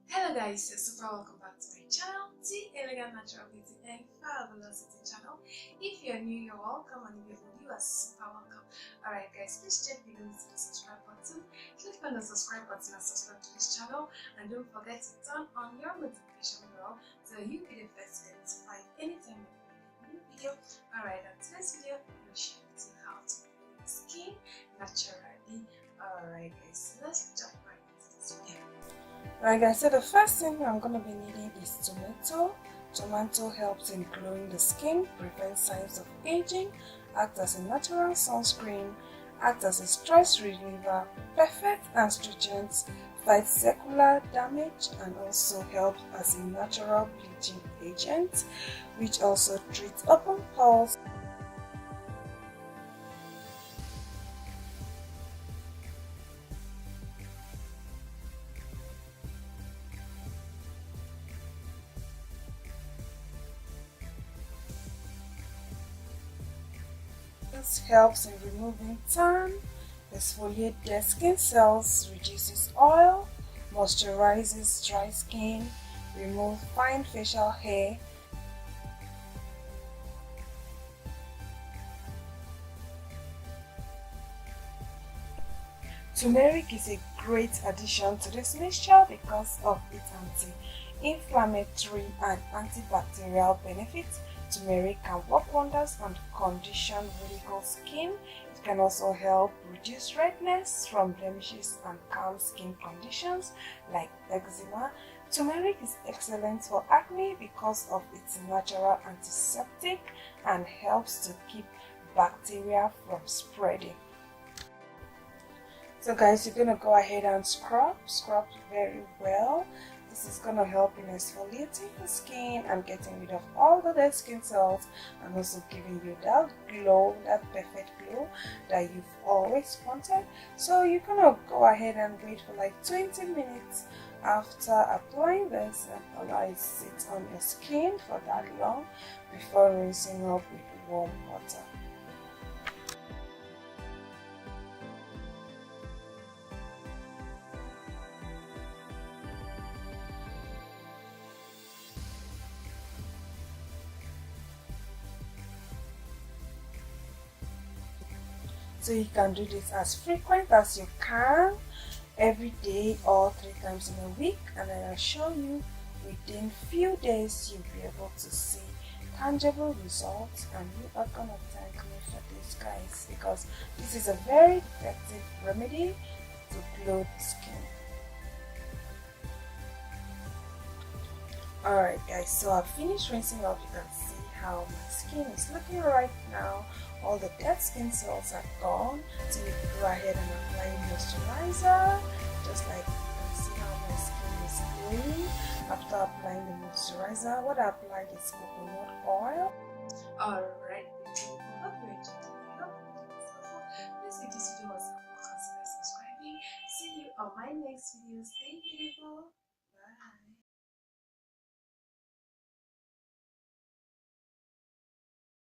Hello guys, super welcome back to my channel, the Elegant Natural Beauty and Velocity channel. If you're new, you're welcome, and if you're new, you are super welcome. Alright guys, please check below to the subscribe button, click on the subscribe button and subscribe to this channel, and don't forget to turn on your notification bell so you'll be the first to get notified anytime I make a new video. Alright, and today's video I'm going to share with you how to glow your skin naturally. Alright guys, so let's jump right into this video. Alright guys, so the first thing I'm going to be needing is tomato. Tomato helps in glowing the skin, prevents signs of aging, acts as a natural sunscreen, acts as a stress reliever, perfect astringent, fights cellular damage, and also helps as a natural bleaching agent, which also treats open pores. This helps in removing tan, exfoliates dead skin cells, reduces oil, moisturizes dry skin, removes fine facial hair. Turmeric is a great addition to this mixture because of its anti-inflammatory and antibacterial benefits. Turmeric can work wonders on conditioned wrinkle skin. It can also help reduce redness from blemishes and calm skin conditions like eczema. Turmeric is excellent for acne because of its natural antiseptic and helps to keep bacteria from spreading. So guys, you're going to go ahead and scrub very well. This is going to help in exfoliating the skin and getting rid of all the dead skin cells, and also giving you that glow, that perfect glow that you've always wanted. So you're going to go ahead and wait for like 20 minutes after applying this and allow it to sit on your skin for that long before rinsing up with warm water. So you can do this as frequent as you can, every day or 3 times in a week, and I assure you within few days you'll be able to see tangible results, and you are gonna thank me for this guys, because this is a very effective remedy to glow the skin. Alright guys, so I've finished rinsing off. You can see how my skin is looking right now. All the dead skin cells are gone. So you can go ahead and apply moisturizer, just like you can see how my skin is glowing after applying the moisturizer. What I applied is coconut oil. Alright, hope you enjoyed the video. Please give this video a consider subscribing. See you on my next video. Stay beautiful. Bye.